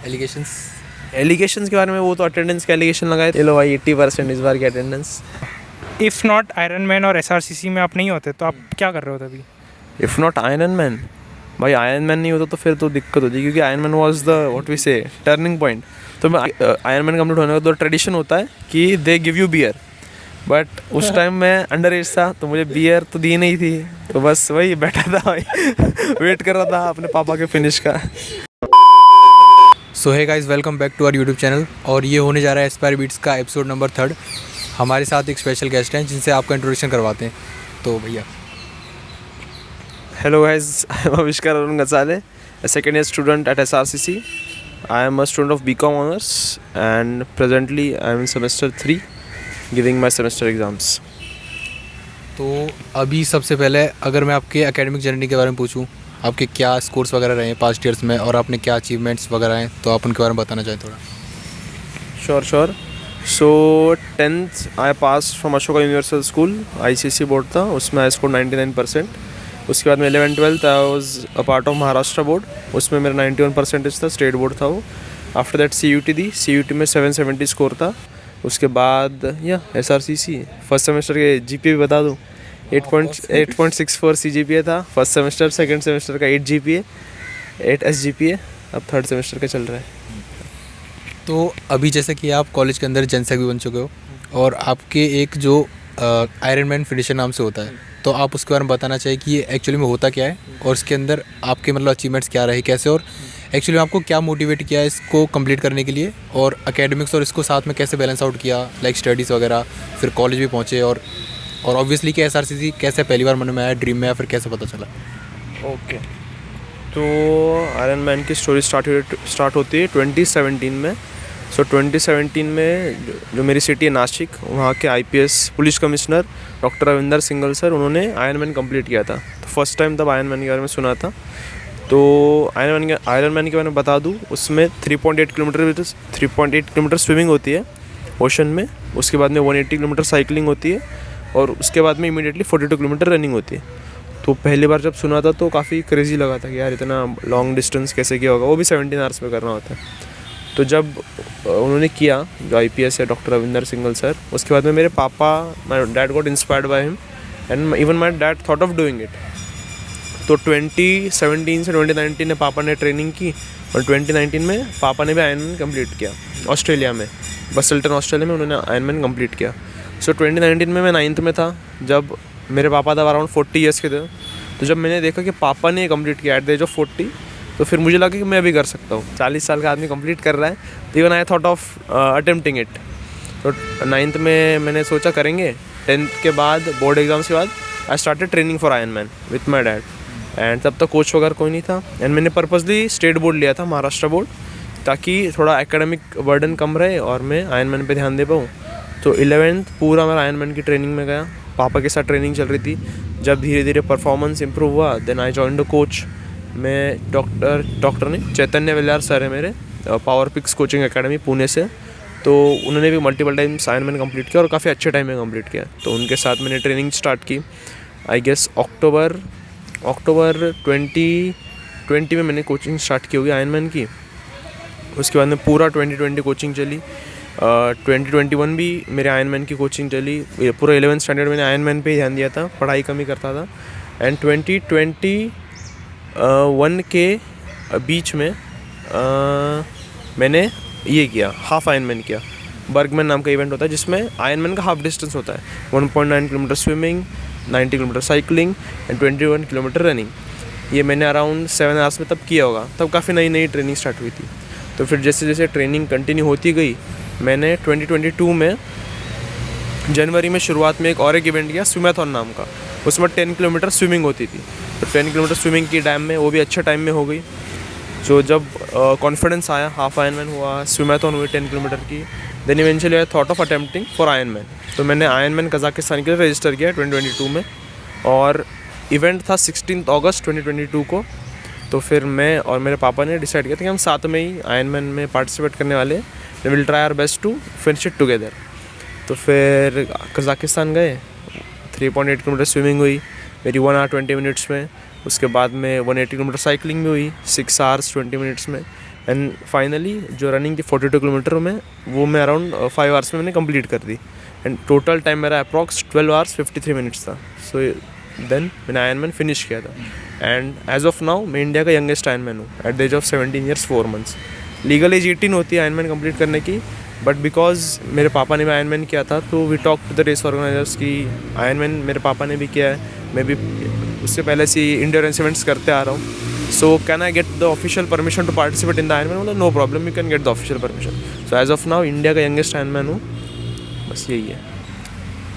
Allegations के बारे में वो तो अटेंडेंस का एलिगेशन लगाए, ये लो भाई 80% इस बार की attendance. If not Iron Man और SRCC में आप नहीं होते तो आप क्या कर रहे हो तभी? इफ़ नॉट आयरन मैन, भाई आयरन मैन नहीं होता तो फिर तो दिक्कत होती, क्योंकि Iron Man was the what we say turning point. तो मैं आयरन मैन कम्प्लीट होने का तो ट्रेडिशन होता है कि they give you beer, but उस टाइम मैं अंडर एज था तो मुझे बियर तो दी नहीं थी, तो बस वही बैठा था भाई वेट कर रहा था अपने पापा के फिनिश का। So hey guys, welcome back to our YouTube channel. और ये होने जा रहा है एस्पायर बीट्स का एपिसोड नंबर 3। हमारे साथ एक स्पेशल गेस्ट हैं जिनसे आपका इंट्रोडक्शन करवाते हैं। तो भैया। Hello guys, I am Avishkar Arun Ghazale, a second year student at SRCC. I am a student of BCom Honors and presently I am in semester 3 giving my semester exams. तो अभी सबसे पहले अगर मैं आपके एकेडमिक जर्नी के बारे में पूछूं, आपके क्या स्कोर्स वगैरह रहे हैं पास्ट ईयर्स में और आपने क्या अचीवमेंट्स वगैरह हैं, तो आप उनके बारे में बताना चाहें थोड़ा। Sure. So 10th I passed from Ashoka Universal School, ICSE board था, उसमें आई स्कोर 99%। उसके बाद में 11th-12th I was a part of Maharashtra board, उसमें मेरा 91% था, स्टेट बोर्ड था वो। After that CUT the, CUT में 770 स्कोर था। उसके बाद या SRCC फर्स्ट सेमेस्टर के GPA भी बता दूँ, 8.64 CGPA था फर्स्ट सेमेस्टर। सेकेंड सेमेस्टर का 8 GPA, 8 SGPA, अब थर्ड सेमेस्टर का चल रहा है। तो अभी जैसे कि आप कॉलेज के अंदर जनसेक भी बन चुके हो और आपके एक जो आयरन मैन फिनिशर नाम से होता है, तो आप उसके बारे में बताना चाहिए कि ये एक्चुअली में होता क्या है और इसके अंदर आपके मतलब अचीवमेंट्स क्या रहे, कैसे, और एक्चुअली में आपको क्या मोटिवेट किया इसको कंप्लीट करने के लिए, और एकेडमिक्स और इसको साथ में कैसे बैलेंस आउट किया, लाइक स्टडीज़ वगैरह, फिर कॉलेज भी पहुँचे और ऑब्वियसली कि SRCC कैसे पहली बार मन में आया, ड्रीम में आया, फिर कैसे पता चला। ओके, तो आयरन मैन की स्टोरी स्टार्ट होती है 2017 में। सो 2017 में जो मेरी सिटी है नासिक, वहाँ के IPS police commissioner doctor Ravinder Singhal sir, उन्होंने आयरन मैन कम्प्लीट किया था। तो फर्स्ट टाइम तब आयरन मैन के बारे में सुना था। तो आयरन मैन के बारे में बता दूँ, उसमें 3.8 किलोमीटर स्विमिंग होती है ओशन में, उसके बाद में 180 किलोमीटर साइकिलिंग होती है और उसके बाद में इमीडिएटली 42 किलोमीटर रनिंग होती है। तो पहली बार जब सुना था तो काफ़ी क्रेजी लगा था कि यार इतना लॉन्ग डिस्टेंस कैसे किया होगा, वो भी 17 आवर्स में करना होता है। तो जब उन्होंने किया, जो IPS है डॉक्टर रविंदर सिंघल सर, उसके बाद में मेरे पापा, my dad got inspired by him and even my dad thought of doing it. तो 2017 से 2019 में पापा ने ट्रेनिंग की और 2019 में पापा ने भी आयरनमैन कंप्लीट किया ऑस्ट्रेलिया में, बसल्टन ऑस्ट्रेलिया में उन्होंने आयरनमैन कंप्लीट किया। सो 2019 में मैं 9th में था, जब मेरे पापा तब अराउंड 40 ईयर्स के थे। तो जब मैंने देखा कि पापा ने कंप्लीट किया एट द एज ऑफ 40, तो फिर मुझे लगा कि मैं भी कर सकता हूँ। 40 साल का आदमी कंप्लीट कर रहा है, तो even I thought of attempting it. तो 9th में मैंने सोचा करेंगे। 10th के बाद बोर्ड एग्जाम्स के बाद I started training for Iron man with my dad, and तब तक कोच वगैरह कोई नहीं था। एंड मैंने पर्पसली स्टेट बोर्ड लिया था, महाराष्ट्र बोर्ड, ताकि थोड़ा एकेडमिक बर्डन कम रहे और मैं आयरन मैन पर ध्यान दे पाऊँ। तो 11th पूरा मेरा आयरन मैन की ट्रेनिंग में गया, पापा के साथ ट्रेनिंग चल रही थी। जब धीरे धीरे परफॉर्मेंस इंप्रूव हुआ, then I join the coach. मैं डॉक्टर नहीं, चैतन्य वेलियार सर है मेरे, Power Peaks Coaching Academy Pune से। तो उन्होंने भी multiple times Iron Man complete किया और काफ़ी अच्छे टाइम में कंप्लीट किया। तो उनके साथ मैंने ट्रेनिंग स्टार्ट की। आई गेस अक्टूबर 2020 में मैंने कोचिंग स्टार्ट की होगी आयरन मैन की। उसके बाद में पूरा 2020 कोचिंग चली, 2021 भी मेरे आयरन मैन की कोचिंग चली। पूरा 11th स्टैंडर्ड मैंने आयरन मैन पे ही ध्यान दिया था, पढ़ाई कम ही करता था। एंड 2021 के बीच में मैंने ये किया, हाफ आयरन मैन किया। बर्गमैन नाम का इवेंट होता है जिसमें आयरन मैन का हाफ डिस्टेंस होता है, 1.9 kilometre swimming, 90 kilometre cycling and 21 kilometre running. ये मैंने अराउंड 7 आवर्स में तब किया होगा। तब काफ़ी नई ट्रेनिंग स्टार्ट हुई थी। तो फिर जैसे जैसे ट्रेनिंग कंटिन्यू होती गई, मैंने 2022 में जनवरी में शुरुआत में एक इवेंट किया, स्विमाथॉन नाम का। उसमें 10 किलोमीटर स्विमिंग होती थी। तो 10 किलोमीटर स्विमिंग की डैम में, वो भी अच्छे टाइम में हो गई। जो जब कॉन्फिडेंस आया, हाफ आयरन मैन हुआ, स्विमाथॉन हुई 10 किलोमीटर की, then eventually I thought of attempting for Iron Man. तो मैंने आयरन मैन कजाकिस्तान के लिए रजिस्टर किया 2022 में, और इवेंट था 16 अगस्त 2022 को। तो फिर मैं और मेरे पापा ने डिसाइड किया था कि हम साथ में ही आयरन मैन में पार्टिसिपेट करने वाले, we will try our best to finish it together. तो फिर कजाकिस्तान गए, 3.8 किलोमीटर स्विमिंग हुई मेरी 1 hour 20 minutes में। उसके बाद में 180 किलोमीटर साइकिलिंग भी हुई 6 hours 20 minutes में। एंड फाइनली जो रनिंग थी 42 किलोमीटर में, वो मैं अराउंड 5 आवर्स में मैंने कंप्लीट कर दी। एंड टोटल टाइम मेरा अप्रॉक्स 12 आवर्स 53 मिनट्स था। सो देन मैंने आयरन मैन फिनिश किया था। एंड एज ऑफ नाउ मैं इंडिया का यंगेस्ट आयरन मैन हूँ at the age of 17 years 4 months. Legal age 18 होती है आयरन मैन कंप्लीट करने की, बट बिकॉज मेरे पापा ने भी आयरन मैन किया था, तो we talk to the race organisers की आयरन मैन मेरे पापा ने भी किया है, मैं भी उससे पहले से इंड्योरेंस इवेंट्स करते आ रहा हूँ। So can I get the official permission to participate in the Ironman? मतलब no problem, you can get the official permission. So as of now India का यंगेस्ट आयरन मैन हूँ, बस यही है।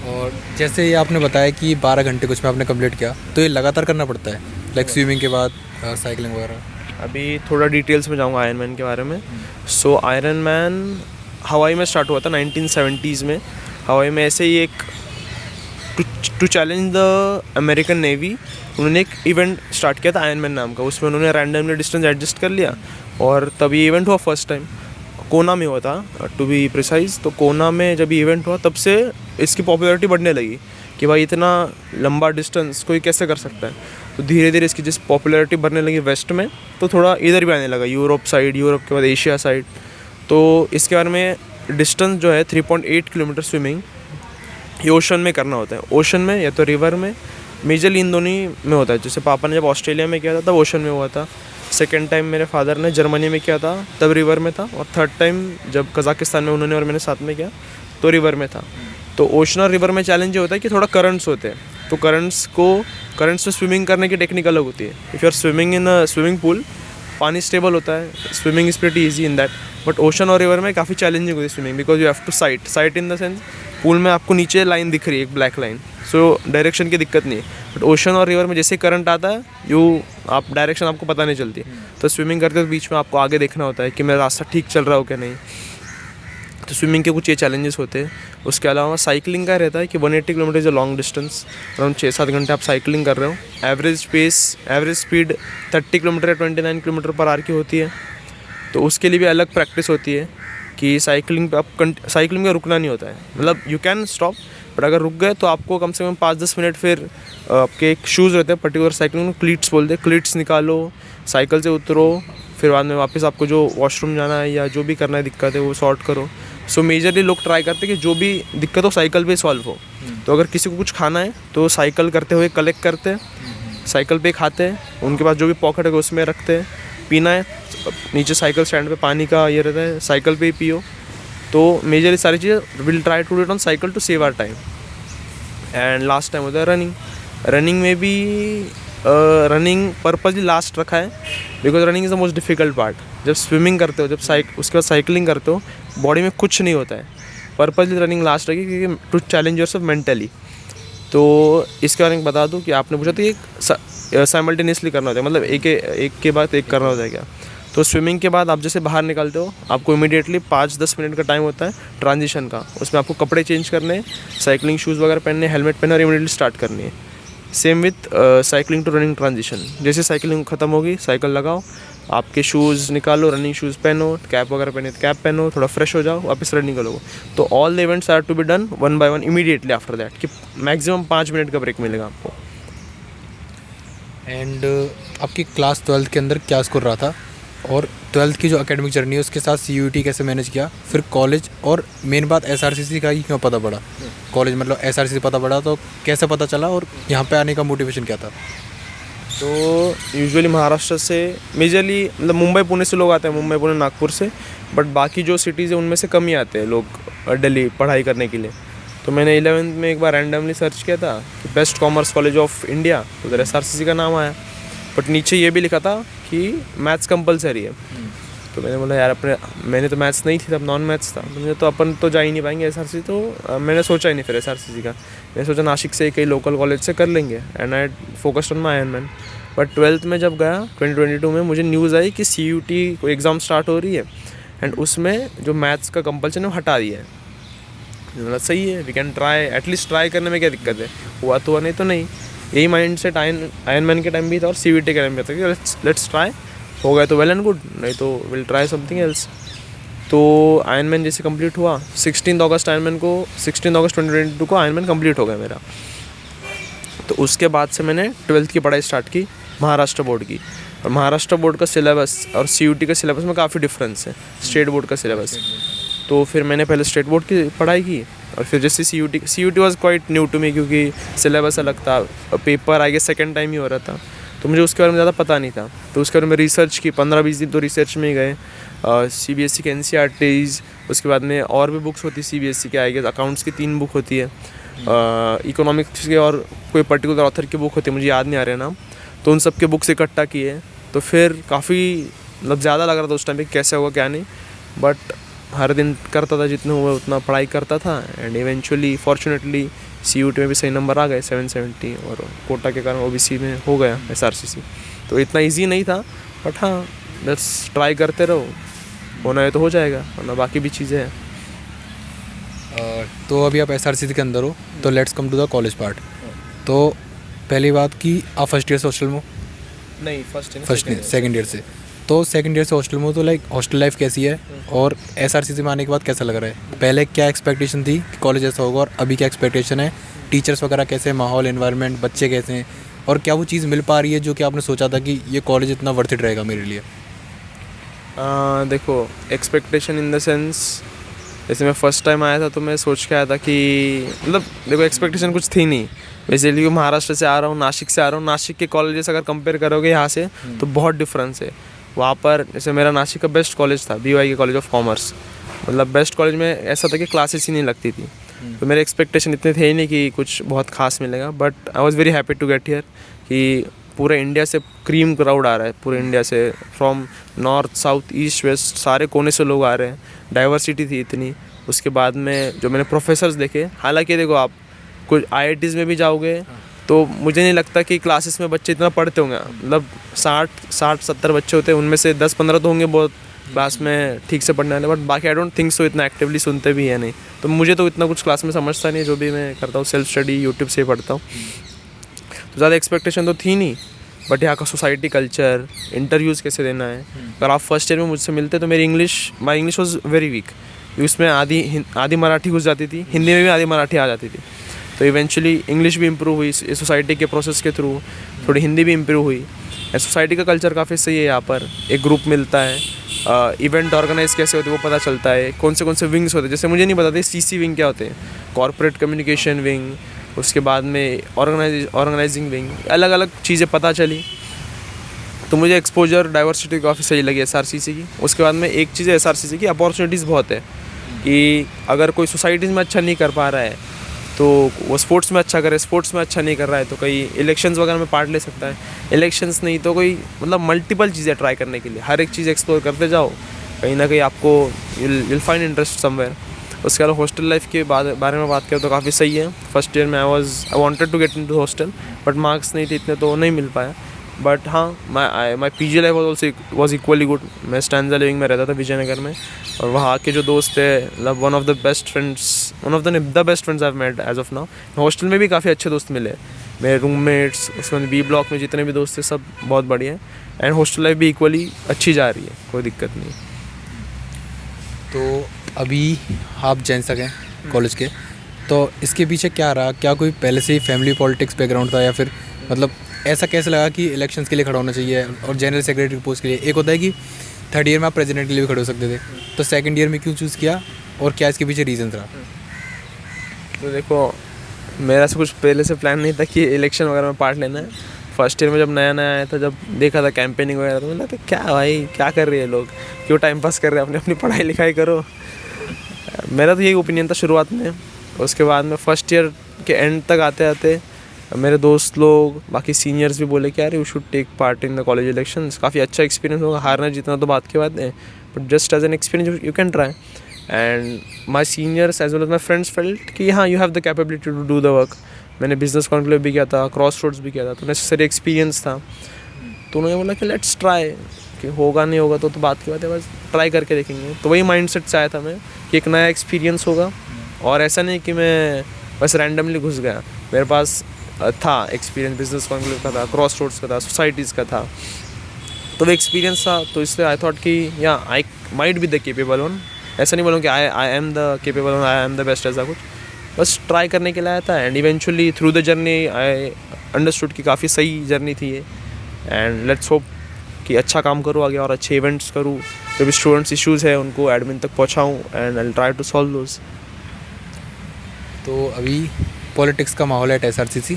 और जैसे ये आपने बताया कि 12 घंटे कुछ में आपने कंप्लीट किया, तो ये लगातार करना पड़ता है, लाइक स्विमिंग के बाद साइकिलिंग वगैरह? अभी थोड़ा डिटेल्स में जाऊँगा आयरन मैन के बारे में। सो आयरन मैन हवाई में स्टार्ट हुआ था 1970s में। हवाई में ऐसे ही एक to challenge the American Navy उन्होंने एक इवेंट स्टार्ट किया था आयरन मैन नाम का। उसमें उन्होंने रैंडमली डिस्टेंस एडजस्ट कर लिया और तब ये इवेंट हुआ फर्स्ट टाइम। कोना में हुआ था टू बी प्रिसाइज। तो कोना में जब ये इवेंट हुआ तब से इसकी पॉपुलैरिटी बढ़ने लगी कि भाई इतना लंबा डिस्टेंस कोई कैसे कर सकता है। तो धीरे धीरे इसकी जिस पॉपुलैरिटी बढ़ने लगी वेस्ट में, तो थोड़ा इधर भी आने लगा, यूरोप साइड, यूरोप के बाद एशिया साइड। तो इसके बारे में डिस्टेंस जो है 3.8 किलोमीटर स्विमिंग ये ओशन में करना होता है। ओशन में या तो रिवर में, मेजरली इन दोनों में होता है। जैसे पापा ने जब ऑस्ट्रेलिया में किया था तब ओशन में हुआ था, सेकेंड टाइम मेरे फादर ने जर्मनी में किया था तब रिवर में था, और थर्ड टाइम जब कज़ाकिस्तान में उन्होंने और मैंने साथ में किया तो रिवर में था। तो ओशन और रिवर में चैलेंज ये होता है कि थोड़ा करंट्स होते हैं, तो करंट्स में स्विमिंग करने की टेक्निक अलग होती है। If you are swimming in a swimming pool, पानी स्टेबल होता है, swimming is pretty easy in that. But ocean और रिवर में काफ़ी चैलेंजिंग होती है swimming, because you have to sight in the sense pool में आपको नीचे लाइन दिख रही है, एक ब्लैक लाइन, सो डायरेक्शन की दिक्कत नहीं है। बट ओशन और रिवर में जैसे करंट आता है आप डायरेक्शन आपको पता नहीं चलती। तो स्विमिंग करते हुए बीच में आपको आगे देखना होता है कि मेरा रास्ता ठीक चल रहा हो क्या नहीं। तो स्विमिंग के कुछ ये चैलेंजेस होते हैं। उसके अलावा साइकिलिंग का रहता है कि 180 kilometre is a long distance, around 6-7 घंटे आप साइकिलिंग कर रहे हो। एवरेज स्पीड 30 किलोमीटर या 29 किलोमीटर पर आवर की होती है। तो उसके लिए भी अलग प्रैक्टिस होती है कि साइकिलिंग में रुकना नहीं होता है। मतलब यू कैन स्टॉप, बट अगर रुक गए तो आपको कम से कम 5-10 मिनट फिर आपके एक शूज़ रहते हैं पर्टिकुलर साइकिलिंग में, क्लीट्स बोलते हैं, क्लीट्स निकालो, साइकिल से उतरो, फिर बाद में वापस आपको जो वॉशरूम जाना है या जो भी करना है दिक्कत है वो सॉर्ट करो। सो मेजरली लोग ट्राई करते हैं कि जो भी दिक्कत हो साइकिल पे सॉल्व हो। तो अगर किसी को कुछ खाना है तो साइकिल करते हुए कलेक्ट करते हैं, साइकिल पे खाते हैं, उनके पास जो भी पॉकेट है उसमें रखते हैं। पीना है नीचे साइकिल स्टैंड पे पानी का ये रहता है, साइकिल पे ही पियो। तो मेजरली सारी चीज़ें will try to do it on cycle to save our time. And last time होता है रनिंग में भी रनिंग पर्पजली लास्ट रखा है, because running is the most difficult part. जब स्विमिंग करते हो, उसके बाद साइकिलिंग करते हो, बॉडी में कुछ नहीं होता है, पर्पजली रनिंग लास्ट रखी क्योंकि टू चैलेंज योरसेल्फ मेंटली। तो इसके बारे में बता दूँ कि आपने पूछा तो एक साइमल्टेनियसली करना होता है, मतलब एक के बाद एक करना होता है क्या। तो स्विमिंग के बाद आप जैसे बाहर निकलते हो, आपको इमीडिएटली 5-10 मिनट का टाइम होता है ट्रांजिशन का। उसमें आपको कपड़े चेंज करने, साइकिलिंग शूज़ वगैरह पहनने, हेलमेट पहनने और इमीडिएटली स्टार्ट करनी है। Same with cycling to running transition. जैसे साइकिलिंग ख़त्म होगी, साइकिल लगाओ, आपके शूज़ निकालो, रनिंग शूज़ पहनो, कैप वगैरह पहने तो कैप पहनो, थोड़ा फ्रेश हो जाओ, वापस रनिंग करो। तो all the events are to be done 1 by 1 immediately after that, कि मैक्सिमम 5 मिनट का ब्रेक मिलेगा आपको। एंड आपकी क्लास 12th के अंदर क्या स्कोर रहा था, और 12th की जो एकेडमिक जर्नी है उसके साथ CUET कैसे मैनेज किया, फिर कॉलेज, और मेन बात SRCC का ही क्यों पता पड़ा? कॉलेज मतलब SRCC पता पड़ा तो कैसे पता चला, और यहाँ पे आने का मोटिवेशन क्या था? तो यूजुअली महाराष्ट्र से मेजरली, मतलब मुंबई पुणे से लोग आते हैं, मुंबई पुणे नागपुर से, बट बाकी जो सिटीज़ है उनमें से कम ही आते हैं लोग दिल्ली पढ़ाई करने के लिए। तो मैंने 11th में एक बार रैंडमली सर्च किया था कि best commerce college of India, तो उधर SRCC का नाम आया, बट नीचे ये भी लिखा था कि मैथ्स कंपलसरी है। तो मैंने बोला यार मैंने तो मैथ्स नहीं थी तब, नॉन मैथ्स था, मुझे तो अपन तो जा ही नहीं पाएंगे SRCC। तो मैंने सोचा ही नहीं फिर SRCC का। मैंने सोचा नासिक से कई लोकल कॉलेज से कर लेंगे, and I focused on my iron man. But 12th में जब गया 2022 में, मुझे न्यूज़ आई कि CUET को एग्ज़ाम स्टार्ट हो रही है, एंड उसमें जो मैथ्स का कंपल्सन है वो हटा दिया है। मतलब सही है, we can try, at least try करने में क्या दिक्कत है, हुआ तो हुआ, नहीं तो नहीं। यही माइंड सेट आयरन मैन के टाइम भी था और CUET के टाइम भी था कि लेट्स ट्राई, हो गया तो वेल एंड गुड, नहीं तो विल ट्राई समथिंग एल्स। तो आयरन मैन जैसे कंप्लीट हुआ 16 अगस्त 2022 को आयरन मैन कंप्लीट हो गया मेरा। तो उसके बाद से मैंने 12th की पढ़ाई स्टार्ट की महाराष्ट्र बोर्ड की। और महाराष्ट्र बोर्ड का सिलेबस और CUT का सिलेबस में काफ़ी डिफरेंस है, स्टेट बोर्ड का सिलेबस। तो फिर मैंने पहले स्टेट बोर्ड की पढ़ाई की और फिर जैसे CUT was quite new to me, क्योंकि सिलेबस अलग था, पेपर आगे सेकेंड टाइम ही हो रहा था, तो मुझे उसके बारे में ज़्यादा पता नहीं था। तो उसके बारे में रिसर्च की, 15-20 दिन तो रिसर्च में ही गए। CBSE के NCERTs, उसके बाद में और भी बुक्स होती है CBSE के, आई गेस अकाउंट्स की 3 बुक होती है, इकोनॉमिक्स के और कोई पर्टिकुलर ऑथर की बुक होती है, मुझे याद नहीं आ रहे नाम। तो उन सब के बुक्स इकट्ठा किए, तो फिर काफ़ी मतलब ज़्यादा लग रहा था उस टाइम पे कैसे होगा क्या नहीं, बट हर दिन करता था, जितना हुआ उतना पढ़ाई करता था। एंड इवेंचुअली फॉर्चुनेटली CUT में भी सही नंबर आ गए 770, और कोटा के कारण OBC में हो गया SRCC। तो इतना इजी नहीं था, बट हाँ बस ट्राई करते रहो, होना है तो हो जाएगा, वरना बाकी भी चीज़ें हैं। तो अभी आप SRCC के अंदर हो, तो let's come to the college part. तो पहली बात कि आप फर्स्ट ईयर से हॉस्टल में हो? नहीं, सेकंड ईयर से। तो सेकंड ईयर से हॉस्टल में हो, तो लाइक हॉस्टल लाइफ कैसी है और SRCC में आने के बाद कैसा लग रहा है? पहले क्या एक्सपेक्टेशन थी कि कॉलेज ऐसा होगा, और अभी क्या एक्सपेक्टेशन है? टीचर्स वगैरह कैसे हैं, माहौल, एनवायरनमेंट, बच्चे कैसे हैं, और क्या वो चीज़ मिल पा रही है जो कि आपने सोचा था कि ये कॉलेज इतना वर्थ इट रहेगा मेरे लिए? देखो, एक्सपेक्टेशन इन द सेंस, जैसे मैं फर्स्ट टाइम आया था तो मैं सोच के आया था कि मतलब देखो एक्सपेक्टेशन कुछ थी नहीं। बेसिकली महाराष्ट्र से आ रहा हूँ, नासिक से आ रहा हूँ। नासिक के कॉलेजेस अगर कंपेयर करोगे यहाँ से तो बहुत डिफरेंस है। वहाँ पर जैसे मेरा नासिक का बेस्ट कॉलेज था BYK कॉलेज ऑफ कॉमर्स, मतलब बेस्ट कॉलेज में ऐसा था कि क्लासेस ही नहीं लगती थी। तो मेरे एक्सपेक्टेशन इतने थे ही नहीं कि कुछ बहुत खास मिलेगा, but I was very happy to get here कि पूरे इंडिया से क्रीम क्राउड आ रहा है, पूरे इंडिया से, from north south east west सारे कोने से लोग आ रहे हैं। डाइवर्सिटी थी इतनी। उसके बाद में जो मैंने प्रोफेसर्स देखे, हालांकि देखो आप कुछ IITs में भी जाओगे तो मुझे नहीं लगता कि क्लासेस में बच्चे इतना पढ़ते होंगे, मतलब 60-70 बच्चे होते हैं, उनमें से 10-15 तो होंगे बहुत क्लास में ठीक से पढ़ने वाले, बट बाकी आई डोंट थिंक सो इतना एक्टिवली सुनते भी है नहीं। तो मुझे तो इतना कुछ क्लास में समझता नहीं, जो भी मैं करता हूँ सेल्फ स्टडी यूट्यूब से ही पढ़ता हूँ। तो ज़्यादा एक्सपेक्टेशन तो थी नहीं, बट यहाँ का सोसाइटी कल्चर, इंटरव्यूज़ कैसे देना है। अगर आप फर्स्ट ईयर में मुझसे मिलते तो मेरी my English was very weak, उसमें आधी मराठी घुस जाती थी, हिंदी में भी आधी मराठी आ जाती थी। तो इवेंचुअली इंग्लिश भी इम्प्रूव हुई इस सोसाइटी के प्रोसेस के थ्रू, थोड़ी हिंदी भी इम्प्रूव हुई। सोसाइटी का कल्चर काफ़ी सही है यहाँ पर, एक ग्रुप मिलता है, इवेंट ऑर्गेनाइज कैसे होते हैं वो पता चलता है, कौन से विंग्स होते हैं, जैसे मुझे नहीं पता था CC विंग क्या होते हैं, कॉर्पोरेट कम्युनिकेशन विंग, उसके बाद में ऑर्गेनाइजिंग विंग, अलग अलग चीज़ें पता चली। तो मुझे एक्सपोजर डाइवर्सिटी काफ़ी सही लगी SRCC की। उसके बाद में एक चीज़ है SRCC की, अपॉर्चुनिटीज़ बहुत है कि अगर कोई सोसाइटीज़ में अच्छा नहीं कर पा रहा है तो वो स्पोर्ट्स में अच्छा करे, स्पोर्ट्स में अच्छा नहीं कर रहा है तो कई इलेक्शंस वगैरह में पार्ट ले सकता है, इलेक्शंस नहीं तो कोई मतलब मल्टीपल चीज़ें ट्राई करने के लिए, हर एक चीज़ एक्सप्लोर करते जाओ, कहीं ना कहीं आपको विल फाइंड इंटरेस्ट समवेयर। उसके अलावा हॉस्टल लाइफ के बारे में बात करें तो काफ़ी सही है। फर्स्ट ईयर में I wanted to get into hostel, but marks नहीं थे इतने तो नहीं मिल पाया। बट हाँ, my PG life was equally good. मैं स्टैंजा लिविंग में रहता था विजयनगर में, और वहाँ के जो दोस्त थे, मतलब one of the best friends I have met as of now. Hostel में भी काफ़ी अच्छे दोस्त मिले, मेरे रूममेट्स, उसमें B ब्लॉक में जितने भी दोस्त थे सब बहुत बढ़िया है। एंड हॉस्टल लाइफ भी इक्वली अच्छी जा रही है, कोई दिक्कत नहीं। तो अभी आप जैनसक हैं कॉलेज के, तो इसके पीछे क्या रहा? क्या कोई पहले से ही फैमिली पॉलिटिक्स बैकग्राउंड था, या फिर मतलब ऐसा कैसे लगा कि इलेक्शंस के लिए खड़ा होना चाहिए और जनरल सेक्रेटरी पोस्ट के लिए? एक होता है कि थर्ड ईयर में आप प्रेसिडेंट के लिए भी खड़े हो सकते थे, तो सेकंड ईयर में क्यों चूज़ किया और क्या इसके पीछे रीज़न रहा? तो देखो, मेरा से कुछ पहले से प्लान नहीं था कि इलेक्शन वगैरह में पार्ट लेना है। फर्स्ट ईयर में जब नया आया था, जब देखा था कैंपेनिंग वगैरह, तो मैंने कहा क्या भाई क्या कर रहे हैं लोग, क्यों टाइम पास कर रहे हैं, अपनी पढ़ाई लिखाई करो। मेरा तो यही ओपिनियन था शुरुआत में। उसके बाद में फर्स्ट ईयर के एंड तक आते आते मेरे दोस्त लोग, बाकी सीनियर्स भी बोले कि यार you should take part in the college elections, काफ़ी अच्छा एक्सपीरियंस होगा, हारना जीतना तो बात की बात है, but just as an experience you can try. And my seniors as well as my friends felt कि हाँ you have the capability to do the work. मैंने बिजनेस कॉन्क्लेव भी किया था, क्रॉस रोड्स भी किया था, तो नेसेसरी एक्सपीरियंस था। तो उन्होंने बोला कि लेट्स ट्राई, कि होगा नहीं होगा तो बात की बात है, बस ट्राई करके देखेंगे। तो वही माइंडसेट से आया था मैं कि एक नया एक्सपीरियंस होगा, और ऐसा नहीं कि मैं बस रैंडमली घुस गया। मेरे पास था एक्सपीरियंस, बिजनेस कॉन्क्लेव का था, क्रॉस रोड्स का था, सोसाइटीज़ का था, तो वो एक्सपीरियंस था। तो इसलिए आई थॉट कि या I might be the capable one. ऐसा नहीं बोलूँ कि I am the capable one, I am the best, ऐसा कुछ, बस ट्राई करने के लिए आया था। And eventually through the journey I understood कि काफ़ी सही जर्नी थी ये, एंड लेट्स होप कि अच्छा काम करूँ आगे और अच्छे इवेंट्स करूँ, जो भी स्टूडेंट्स इश्यूज़ है उनको एडमिन तक पहुँचाऊँ and I try to solve those. तो अभी पॉलिटिक्स का माहौल है SRCC,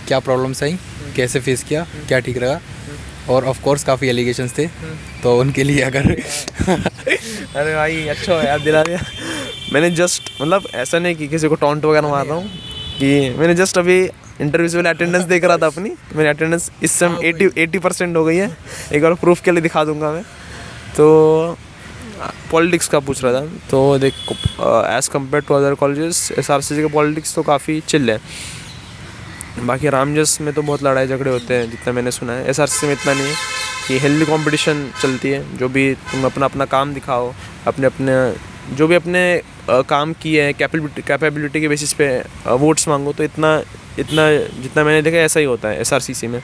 क्या प्रॉब्लम्स आई, कैसे फेस किया, क्या ठीक रहा, और ऑफ कोर्स काफ़ी एलिगेशंस थे, तो उनके लिए अगर अरे भाई अच्छा हो याद दिला दिया। मैंने जस्ट मतलब ऐसा नहीं कि किसी को टॉन्ट वगैरह मार रहा हूँ, कि मैंने जस्ट अभी इंटरव्यू से पहले अटेंडेंस देख रहा था अपनी, मेरी अटेंडेंस इस समय 80% हो गई है। एक बार प्रूफ के लिए दिखा दूंगा मैं। तो पॉलिटिक्स का पूछ रहा था, तो देख as compare to other colleges SRCC का पॉलिटिक्स तो काफ़ी चिल है। बाकी रामजस में तो बहुत लड़ाई झगड़े होते हैं जितना मैंने सुना है। SRCC में इतना नहीं है, कि हेल्दी कंपटीशन चलती है, जो भी तुम अपना अपना काम दिखाओ, अपने अपने जो भी अपने काम किए हैं कैपेबिलिटी के बेसिस पे वोट्स मांगो, तो इतना जितना मैंने देखा ऐसा ही होता है SRCC में।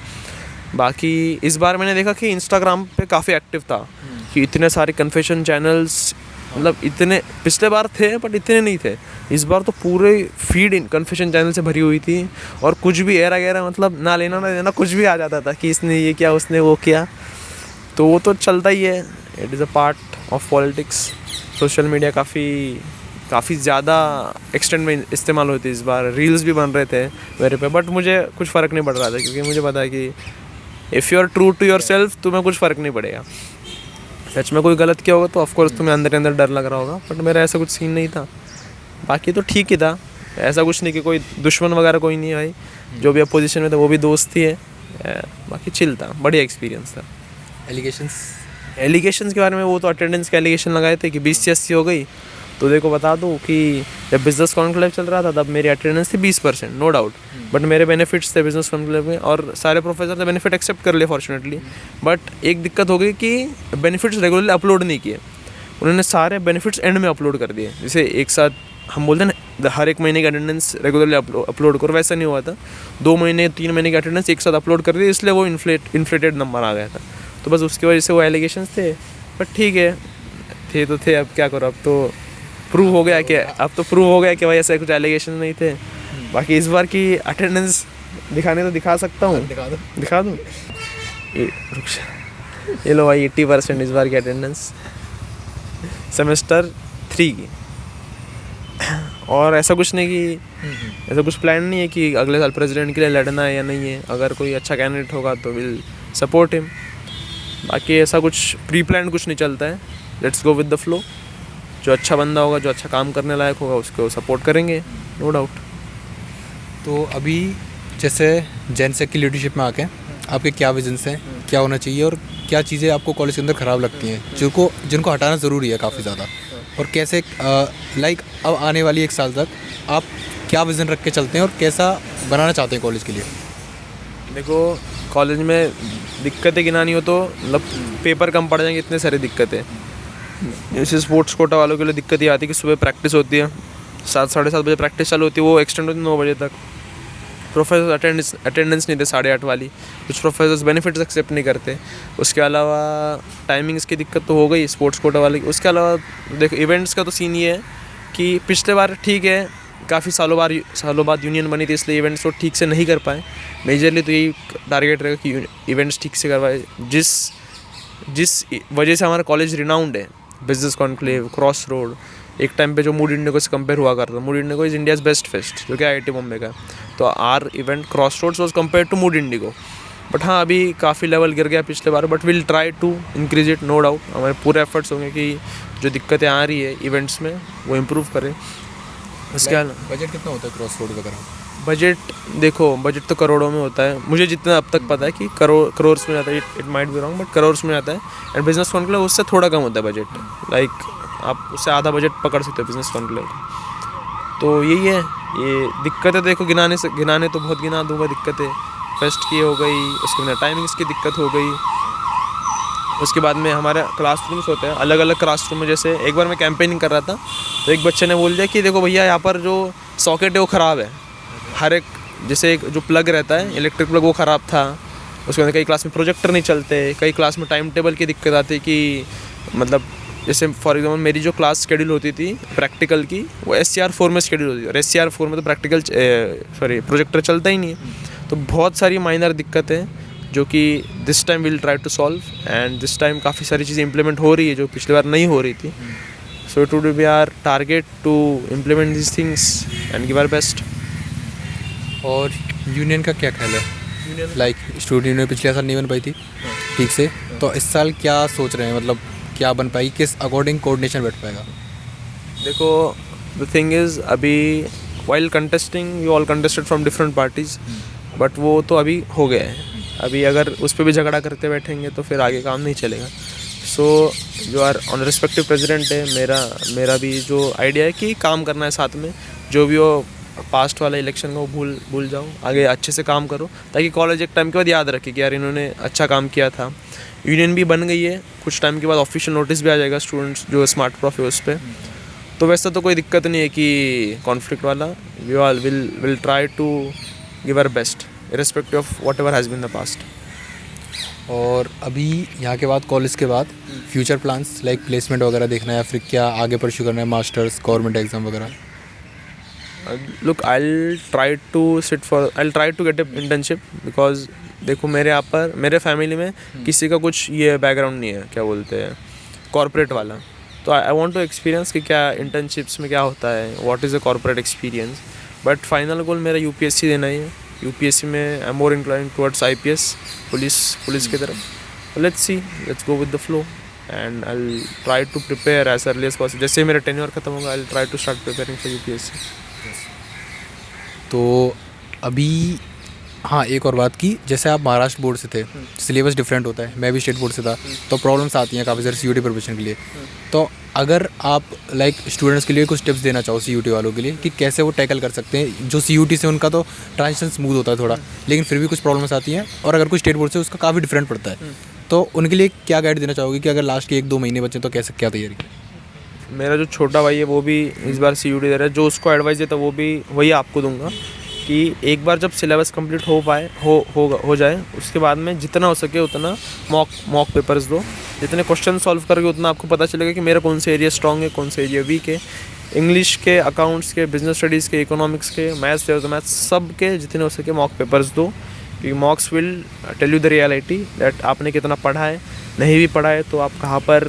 बाकी इस बार मैंने देखा कि इंस्टाग्राम पे काफ़ी एक्टिव था, कि इतने सारे कन्फेशन चैनल्स, मतलब इतने पिछले बार थे बट इतने नहीं थे, इस बार तो पूरे फीड इन कन्फेशन चैनल से भरी हुई थी, और कुछ भी एरा गैरा मतलब ना लेना ना देना कुछ भी आ जाता था, कि इसने ये किया उसने वो किया। तो वो तो चलता ही है, it is a part of politics. Social media काफ़ी ज़्यादा एक्सटेंड में इस्तेमाल होती है इस बार, रील्स भी बन रहे थे मेरे पे, बट मुझे कुछ फ़र्क नहीं पड़ रहा था, क्योंकि मुझे पता है कि if you are true to yourself तुम्हें कुछ फ़र्क नहीं पड़ेगा। सच में कोई गलत किया होगा तो ऑफकोर्स तुम्हें अंदर अंदर डर लग रहा होगा, बट मेरा ऐसा कुछ सीन नहीं था। बाकी तो ठीक ही था, ऐसा कुछ नहीं कि कोई दुश्मन वगैरह कोई नहीं है भाई, जो भी अपोजिशन में था वो भी दोस्त ही है। बाकी चिल था, बढ़िया एक्सपीरियंस था। एलिगेशंस के बारे में, वो तो अटेंडेंस के एलिगेशन लगाए थे कि 20 से 80 हो गई। तो देखो बता दूँ कि जब बिजनेस कॉन्क्लेव चल रहा था तब मेरी अटेंडेंस थी 20%, नो डाउट, बट मेरे बेनिफिट्स थे बिजनेस कॉन्क्लेव में, और सारे प्रोफेसर ने बेनिफिट एक्सेप्ट कर लिए फॉर्चुनेटली। बट एक दिक्कत हो गई कि बेनिफिट्स रेगुलरली अपलोड नहीं किए, उन्होंने सारे बेनिफिट्स एंड में अपलोड कर दिए। जैसे एक साथ हम बोलते हैं ना हर एक महीने की अटेंडेंस रेगुलरली अपलोड करो, वैसा नहीं हुआ था। 2 महीने 3 महीने की अटेंडेंस एक साथ अपलोड कर दी, इसलिए वो इन्फ्लेटेड नंबर आ गया था। तो बस उसकी वजह से वो एलिगेशंस थे, बट ठीक है, थे तो थे, अब क्या करो, अब तो प्रूव हो गया कि भाई ऐसे कुछ एलिगेशन नहीं थे। बाकी इस बार की अटेंडेंस दिखाने तो दिखा सकता हूँ, दिखा दूँ, ये लो भाई 80% इस बार की अटेंडेंस सेमेस्टर 3 की। और ऐसा कुछ नहीं कि ऐसा कुछ प्लान नहीं है कि अगले साल प्रेसिडेंट के लिए लड़ना है या नहीं है। अगर कोई अच्छा कैंडिडेट होगा तो विल सपोर्ट हिम। बाकी ऐसा कुछ प्री प्लान कुछ नहीं चलता है, let's go with the flow. जो अच्छा बंदा होगा, जो अच्छा काम करने लायक होगा, उसको सपोर्ट करेंगे, नो डाउट। तो अभी जैसे जेनसेक की लीडरशिप में आके आपके क्या विजन्स हैं, क्या होना चाहिए, और क्या चीज़ें आपको कॉलेज के अंदर ख़राब लगती हैं जिनको हटाना ज़रूरी है काफ़ी ज़्यादा, और कैसे लाइक अब आने वाली 1 साल तक आप क्या विज़न रख के चलते हैं और कैसा बनाना चाहते हैं कॉलेज के लिए? देखो, कॉलेज में दिक्कतें गिनानी हो तो मतलब पेपर कम पड़ जाएंगे, इतने सारी दिक्कतें। जैसे स्पोर्ट्स कोटा वालों के लिए दिक्कत ये आती है कि सुबह प्रैक्टिस होती है, 7 साढ़े 7 बजे प्रैक्टिस चालू होती है, वो एक्सटेंड होती है 9 बजे तक। प्रोफेसर अटेंडेंस नहीं थे 8:30 वाली, कुछ प्रोफेसर्स बेनिफिट्स एक्सेप्ट नहीं करते। उसके अलावा टाइमिंग्स की दिक्कत तो हो गई स्पोर्ट्स कोटा वाले की। उसके अलावा देखो, इवेंट्स का तो सीन ये है कि पिछले बार ठीक है, काफ़ी सालों बाद यूनियन बनी थी, इसलिए इवेंट्स तो ठीक से नहीं कर पाए। मेजरली तो यही टारगेट रहेगा कि इवेंट्स ठीक से करवाए। जिस वजह से हमारा कॉलेज रिनाउंड है, बिजनेस कॉन्क्लेव, क्रॉस रोड, एक टाइम पे जो मूड इंडिगो से कंपेयर हुआ करता था। Mood Indigo is India's best fest, जो कि IIT बॉम्बे का। तो our event Cross Roads was compare to Mood Indigo. But हाँ, अभी काफ़ी लेवल गिर गया पिछले बार, but will try to increase it, no doubt. हमारे पूरे एफर्ट्स होंगे कि जो दिक्कतें आ रही है इवेंट्स में वो इम्प्रूव करें। इसके बजट कितना होता है क्रॉस रोड वगैरह? बजट देखो, बजट तो करोड़ों में होता है, मुझे जितना अब तक पता है कि करोर्स में जाता है। It might be wrong, but crores में जाता है। एंड बिजनेस कॉन्क्लेव उससे थोड़ा कम होता है बजट, लाइक आप उससे आधा बजट पकड़ सकते हो बिजनेस कॉन्क्लेव। तो यही है, ये दिक्कतें देखो, गिनाने तो बहुत गिना दूंगा दिक्कतें। फेस्ट की हो गई, उसके बाद टाइमिंग्स की दिक्कत हो गई। उसके बाद में हमारे क्लासरूम्स होते हैं, अलग अलग क्लासरूम में। जैसे एक बार मैं कैंपेनिंग कर रहा था तो एक बच्चे ने बोल दिया कि देखो भैया, यहाँ पर जो सॉकेट है वो ख़राब है। हर एक जैसे एक जो प्लग रहता है, इलेक्ट्रिक प्लग, वो ख़राब था। उसके बाद कई क्लास में प्रोजेक्टर नहीं चलते, कई क्लास में टाइम टेबल की दिक्कत आती कि मतलब जैसे फॉर एग्जांपल मेरी जो क्लास शेड्यूल होती थी प्रैक्टिकल की, वो SCR4 में शेड्यूल होती थी, और SCR4 में तो प्रोजेक्टर चलता ही नहीं है। तो बहुत सारी माइनर दिक्कतें जो कि this time will try to solve, and this time काफ़ी सारी चीज़ें इम्प्लीमेंट हो रही है जो पिछली बार नहीं हो रही थी. So it would be our target to implement this things and give our best. और यूनियन का क्या ख्याल है? लाइक स्टूडेंट यूनियन पिछले साल नहीं बन पाई थी ठीक से, तो इस साल क्या सोच रहे हैं, मतलब क्या बन पाई, किस अकॉर्डिंग कोऑर्डिनेशन बैठ पाएगा? देखो, द थिंग इज़ अभी while contesting you all contested from different parties, but वो तो अभी हो गया है. अभी अगर उस पर भी झगड़ा करते बैठेंगे तो फिर आगे काम नहीं चलेगा. सो जो आर ऑन रिस्पेक्टिव प्रेसिडेंट है, मेरा भी जो आइडिया है कि काम करना है साथ में. जो भी हो पास्ट वाला इलेक्शन को भूल जाओ, आगे अच्छे से काम करो ताकि कॉलेज एक टाइम के बाद याद रखे कि यार इन्होंने अच्छा काम किया था. यूनियन भी बन गई है, कुछ टाइम के बाद ऑफिशियल नोटिस भी आ जाएगा स्टूडेंट्स जो स्मार्ट प्रॉफ है उस पर. तो वैसा तो कोई दिक्कत नहीं है कि कॉन्फ्लिक्ट वाला. We all will try to give our best irrespective of whatever has been the past. और अभी यहाँ के बाद कॉलेज के बाद फ्यूचर प्लान्स लाइक प्लेसमेंट वगैरह देखना है या फिर क्या आगे परस्यू करना है, मास्टर्स, गवर्नमेंट एग्जाम वगैरह? Look, I'll try to get an internship because देखो मेरे यहाँ पर मेरे फैमिली में किसी का कुछ ये बैकग्राउंड नहीं है, क्या बोलते हैं, कॉर्पोरेट वाला. तो आई वांट टू एक्सपीरियंस कि क्या इंटर्नशिप्स में क्या होता है, what is a corporate experience. But final goal मेरा यूपीएससी देना ही है. यूपीएससी में I am more inclined towards IPS, police की तरफ. Let's go with the flow and I will try to prepare as early as possible. जैसे मेरा tenure खत्म होगा I will try to start preparing for UPSC. तो अभी हाँ, एक और बात की, जैसे आप महाराष्ट्र बोर्ड से थे, सिलेबस डिफरेंट होता है, मैं भी स्टेट बोर्ड से था, तो प्रॉब्लम्स आती हैं काफ़ी सारी सीयूटी प्रिपरेशन के लिए. तो अगर आप लाइक स्टूडेंट्स के लिए कुछ टिप्स देना चाहो सीयूटी वालों के लिए कि कैसे वो टैकल कर सकते हैं, जो सीयूटी से उनका तो ट्रांजिशन स्मूथ होता है थोड़ा, लेकिन फिर भी कुछ प्रॉब्लम्स आती हैं, और अगर कोई स्टेट बोर्ड से उसका काफ़ी डिफरेंट पड़ता है, तो उनके लिए क्या गाइड देना चाहोगे कि अगर लास्ट के 1-2 महीने बचे तो कैसे क्या तैयारी? मेरा जो छोटा भाई है वो भी इस बार सीयूटी दे रहा है. जो उसको एडवाइस देता वो भी वही आपको दूंगा कि एक बार जब सिलेबस कंप्लीट हो जाए उसके बाद में जितना हो सके उतना मॉक पेपर्स दो. जितने क्वेश्चन सॉल्व करके उतना आपको पता चलेगा कि मेरा कौन से एरिया स्ट्रॉन्ग है, कौन से एरिया वीक है. इंग्लिश के, अकाउंट्स के, बिजनेस स्टडीज़ के, इकोनॉमिक्स के, मैथ्स सब के जितने हो सके मॉक पेपर्स दो, क्योंकि mocks will tell you the reality that आपने कितना पढ़ा है. नहीं भी पढ़ा है तो आप कहाँ पर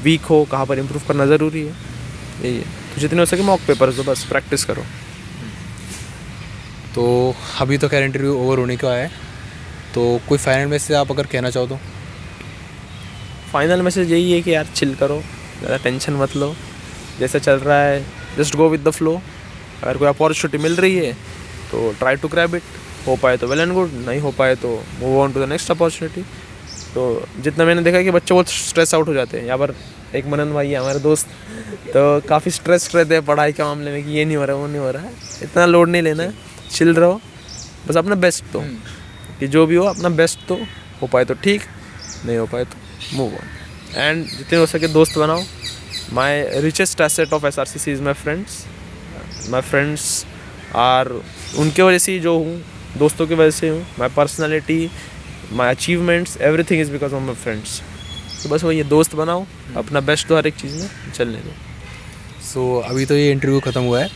वीक हो, कहाँ पर इम्प्रूव करना ज़रूरी है. यही है. तो जितने हो सके मॉक पेपर्स दो, बस प्रैक्टिस करो. तो अभी तो खैर इंटरव्यू ओवर होने का है, तो कोई फाइनल मैसेज आप अगर कहना चाहो तो? फाइनल मैसेज यही है कि यार चिल करो, ज़्यादा टेंशन मत लो, जैसा चल रहा है just go with the flow. अगर कोई अपॉर्चुनिटी मिल रही है तो ट्राई टू ग्रैब इट. हो पाए तो वेल एंड गुड, नहीं हो पाए तो move on to the next opportunity. तो जितना मैंने देखा है कि बच्चे बहुत स्ट्रेस आउट हो जाते हैं. यहाँ पर एक मनन भाई है हमारे दोस्त, तो काफ़ी स्ट्रेस रहते हैं पढ़ाई के मामले में कि ये नहीं हो रहा वो नहीं हो रहा है. इतना लोड नहीं लेना है, चिल रहो, बस अपना बेस्ट दो, कि जो भी हो अपना बेस्ट दो. हो पाए तो ठीक, नहीं हो पाए तो मूव ऑन. एंड जितने हो सके दोस्त बनाओ. My richest asset of SRCC is my friends. My friends are उनके वजह से ही जो हूँ, दोस्तों की वजह से हूँ. My personality, my achievements, everything is because of my friends. तो बस वही दोस्त बनाओ, अपना बेस्ट दो हर एक चीज़ में, चलने दो. सो अभी तो ये इंटरव्यू ख़त्म हुआ है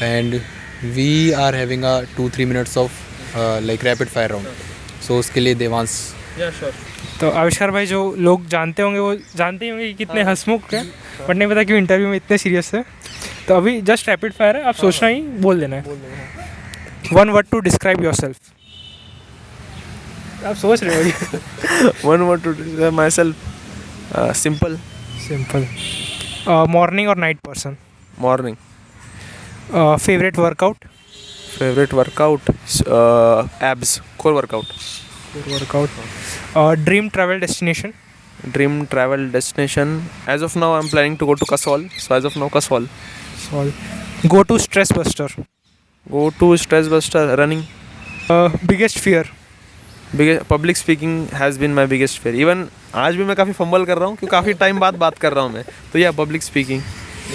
and we are having a 2-3 minutes of like rapid fire round. So उसके लिए देवांश. तो आविष्कार भाई, जो लोग जानते होंगे वो जानते ही होंगे कि कितने हंसमुख हैं, बट नहीं पता क्यों इंटरव्यू में इतने सीरियस है. तो अभी जस्ट रैपिड फायर है, आप सोचना ही बोल देना है. 1 word टू डिस्क्राइब योरसेल्फ. आप सोच रहे हो? 1 word to describe myself, simple. Simple. Morning और night person. Morning. Favourite workout. Favorite workout, abs, core workout. Dream travel destination. Dream travel destination. As of now, I'm planning to go to Kasol. So as of now, Kasol. Go to stress buster. Go to stress buster, running. Biggest fear. Public speaking has been my biggest fear. Even आज भी मैं काफ़ी fumble कर रहा हूँ क्योंकि काफ़ी time बाद बात कर रहा हूँ मैं. तो या पब्लिक स्पीकिंग.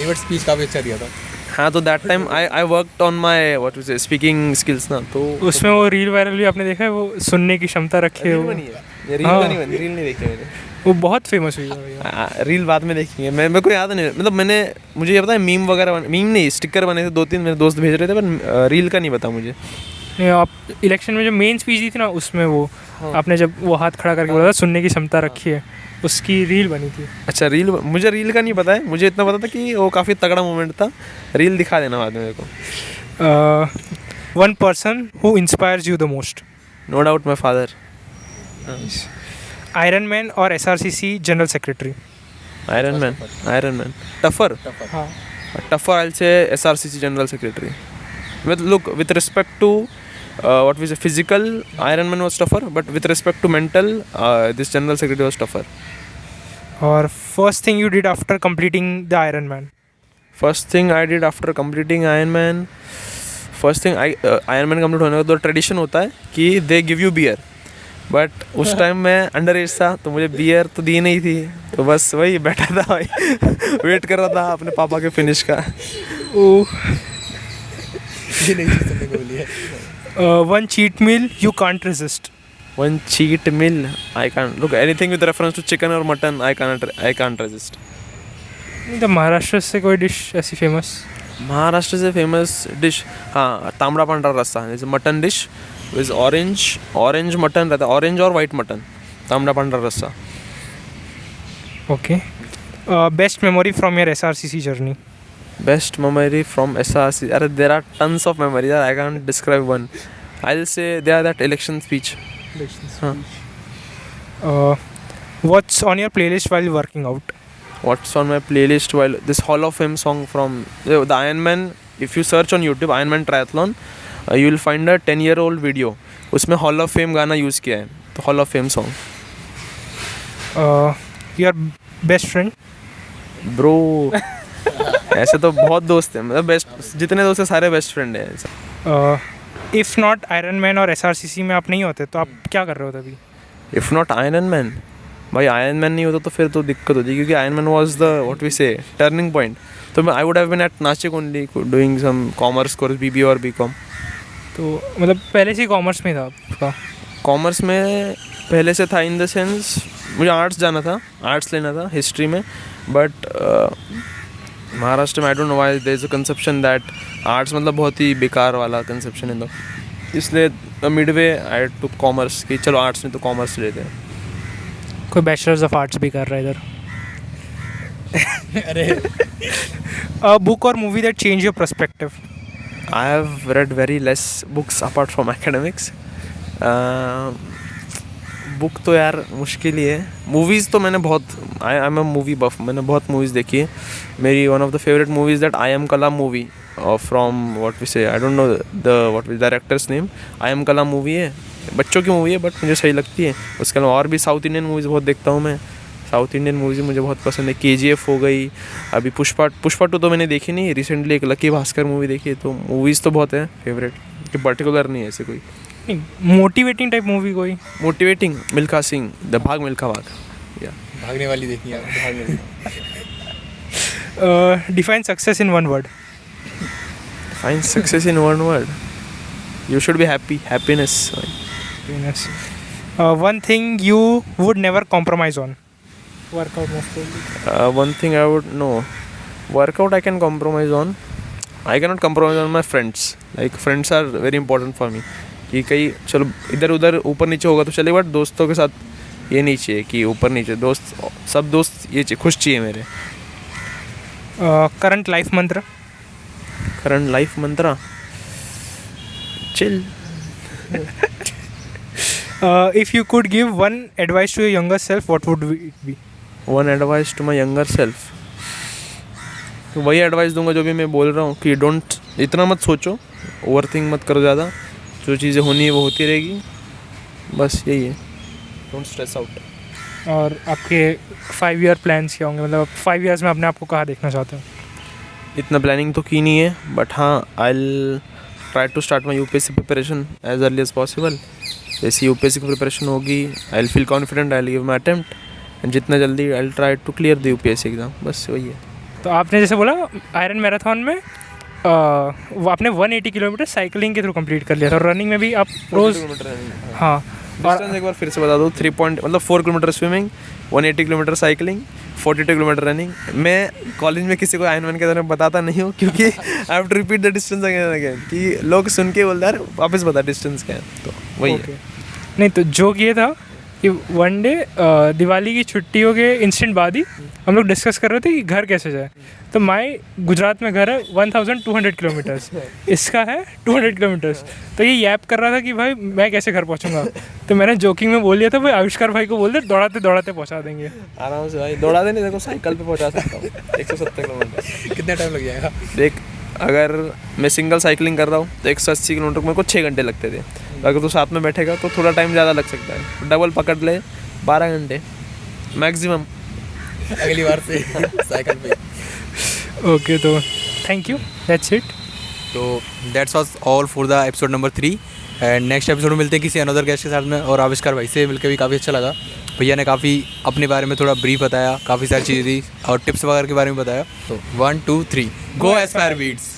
बट स्पीच काफ़ी अच्छा दिया था. हाँ, तो that time I worked on my what to say speaking skills ना. तो उसमें वो रील वायरल भी आपने देखा है, वो सुनने की क्षमता रखी है वो. रील नहीं देखी मैंने. वो बहुत फेमस हुई है. रील बाद में देखेंगे. मेरे को याद नहीं, मतलब मुझे ये पता है मीम वगैरह मीम नहीं, स्टिकर बने थे 2-3 मेरे दोस्त भेज रहे थे, पर रील का नहीं पता मुझे. नहीं, आप इलेक्शन में जो मेन स्पीच दी थी ना उसमें वो आपने जब वो हाथ खड़ा करके बोला था सुनने की क्षमता रखी है, उसकी रील बनी थी। अच्छा रील, मुझे रील का नहीं पता है, मुझे इतना पता था कि वो काफ़ी तगड़ा मोमेंट था। रील दिखा देना बाद में मेरे को। One person who inspires you the most. No doubt my father. Iron Man और SRCC general secretary. Iron Man tougher हाँ tougher I'll say SRCC General Secretary. With respect to what we say physical, Iron Man was tougher, but with respect to mental, this General Secretary was tougher. और first thing you did after completing the iron man. First thing I did after completing Iron Man, Iron Man complete होने का तो tradition होता है कि they give you beer. But उस time मैं under age था तो मुझे बियर तो दी नहीं थी, तो बस वही बैठा था भाई वेट कर रहा था अपने पापा के फिनिश का। ये नहीं चीज़ सुनने को मिली है। One cheat meal you can't resist. One cheat meal I can't look anything with reference to chicken or mutton I can't resist. The Maharashtra से कोई डिश ऐसी फेमस? महाराष्ट्र से फेमस डिश, हाँ तांबड़ा पांढरा रस्सा, जैसे mutton dish viz orange mutton रहता है, orange और white mutton, tambda pandhra rassa. Okay. Best memory from your SRCC जर्नी। Best memory from SRC, अरे there are tons of memories, I can't describe one. I'll say they are that election speech. हाँ. What's on your playlist while working out? What's on my playlist while this Hall of Fame song from the Iron Man, if you search on YouTube Iron Man Triathlon, you will find a 10-year-old video, उसमें Hall of Fame गाना use किया है, तो Hall of Fame song. Your best friend? Bro ऐसे तो बहुत दोस्त हैं, मतलब बेस्ट जितने दोस्त हैं सारे बेस्ट फ्रेंड हैं। इफ़ नॉट आयरन मैन और SRCC में आप नहीं होते तो आप क्या कर रहे होते अभी? इफ़ नॉट आयरन मैन, भाई आयरन मैन नहीं होता तो फिर तो दिक्कत होती, क्योंकि Iron Man was the what we say turning point. तो मैं I would have been at Nashik only doing some commerce course, BBA और BCom। तो मतलब पहले से ही कॉमर्स में था आपका? कॉमर्स में पहले से था इन द सेंस मुझे आर्ट्स जाना था, आर्ट्स लेना था हिस्ट्री में, बट महाराष्ट्र में I don't know why there is a conception that arts मतलब बहुत ही बेकार वाला कंसेप्शन है, तो इसलिए मिडवे आई टुक कॉमर्स कि चलो आर्ट्स नहीं तो कॉमर्स लेते हैं। कोई बैचलर्स ऑफ आर्ट्स भी कर रहा है इधर। अरे बुक और movie that change your perspective. I have read very less books apart from academics. Book तो यार मुश्किल ही है। मूवीज़ तो मैंने बहुत, I am a movie buff, मैंने बहुत मूवीज़ देखी है। मेरी one of the favourite movies that I am Kalam movie from what we say, I don't know the what we director's name, I am Kalam movie है, बच्चों की मूवी है but मुझे सही लगती है। उसके अलावा और भी साउथ इंडियन मूवीज़ बहुत देखता हूँ मैं, साउथ इंडियन मूवीज़ मुझे बहुत पसंद है। KGF हो गई, अभी पुष्पा 2 तो मैंने देखी नहीं, रिसेंटली एक लकी भास्कर मूवी देखी है। तो मूवीज़ तो बहुत है फेवरेट, कि पर्टिकुलर नहीं है ऐसे कोई। मोटिवेटिंग टाइप मूवी कोई? मोटिवेटिंग मिल्खा सिंह, द भाग मिल्खा भाग, या भागने वाली देखनी है, भागने define success in one word. Find success in one word, you should be happy, happiness. One thing you would never compromise on. Workout most. One thing I would know, workout I can compromise on. I cannot compromise on my friends. Like friends are very important for me. कि कहीं चलो इधर उधर ऊपर नीचे होगा तो चलेगा, बट दोस्तों के साथ ये नहीं चाहिए कि ऊपर नीचे, दोस्त सब दोस्त ये चाहिए, खुश चाहिए मेरे। Current life mantra. Current life mantra, chill. If you could give one advice to your younger self what would it be? One advice to my younger self, तो वही एडवाइस दूंगा जो भी मैं बोल रहा हूँ कि डोंट, इतना मत सोचो, ओवर थिंक मत करो ज़्यादा, जो चीज़ें होनी है वो होती रहेगी, बस यही है, डोंट स्ट्रेस आउट। और आपके 5 ईयर प्लान्स क्या होंगे, मतलब 5 ईयर्स में अपने आप को कहाँ देखना चाहते हो? इतना प्लानिंग तो की नहीं है, बट हाँ I will try to start my UPSC preparation as early as possible. जैसे UPSC की प्रिपरेशन होगी I will feel confident, I will give my attempt, and जितना जल्दी I will try to clear the UPSC exam, बस वही है। तो आपने जैसे बोला आयरन मैराथन में वो आपने 180 किलोमीटर साइकिलिंग के थ्रू कंप्लीट कर लिया था, और रनिंग में भी आप रोज़, हाँ डिस्टेंस एक बार फिर से बता दो। 3 पॉइंट मतलब 4 kilometre swimming, 180 kilometre cycling, 42 kilometre running. मैं कॉलेज में किसी को आयरन के बारे में बताता नहीं हूँ क्योंकि I have to repeat the distance again and again कि लोग सुन के बोलते हैं यार वापस बता डिस्टेंस क्या है, तो वही है। नहीं तो जोक ये था कि वन डे दिवाली की छुट्टियों के इंस्टेंट बाद ही हम लोग डिस्कस कर रहे थे कि घर कैसे जाए। तो माई गुजरात में घर है 1200 किलोमीटर्स, इसका है 200 किलोमीटर्स। तो ये यैप कर रहा था कि भाई मैं कैसे घर पहुंचूंगा। तो मैंने जोकिंग में बोल लिया था भाई आविष्कार भाई को बोल दे दौड़ाते दौड़ाते पहुंचा देंगे। आराम से भाई, दौड़ा देने देखो साइकिल पे पहुंचा सकता हूँ 170 किलोमीटर। कितना टाइम लग जाएगा? देख अगर मैं सिंगल साइकिलिंग कर रहा हूँ तो 180 किलोमीटर मेरे को 6 घंटे लगते थे। अगर तू साथ में बैठेगा तो थोड़ा टाइम ज़्यादा लग सकता है। डबल पकड़ ले 12 घंटे मैक्सिमम। अगली बार से साइकिल पे। ओके तो थैंक यू, दैट्स इट। तो that's was all for the episode number 3 and next episode में मिलते हैं किसी अनदर गेस्ट के साथ में। और आविष्कार भाई से मिलकर भी काफ़ी अच्छा लगा। भैया ने काफ़ी अपने बारे में थोड़ा ब्रीफ बताया, काफ़ी सारी चीज़ें दी और टिप्स वगैरह के बारे में बताया। तो 1 2 3 गो एस्पायर बीट्स।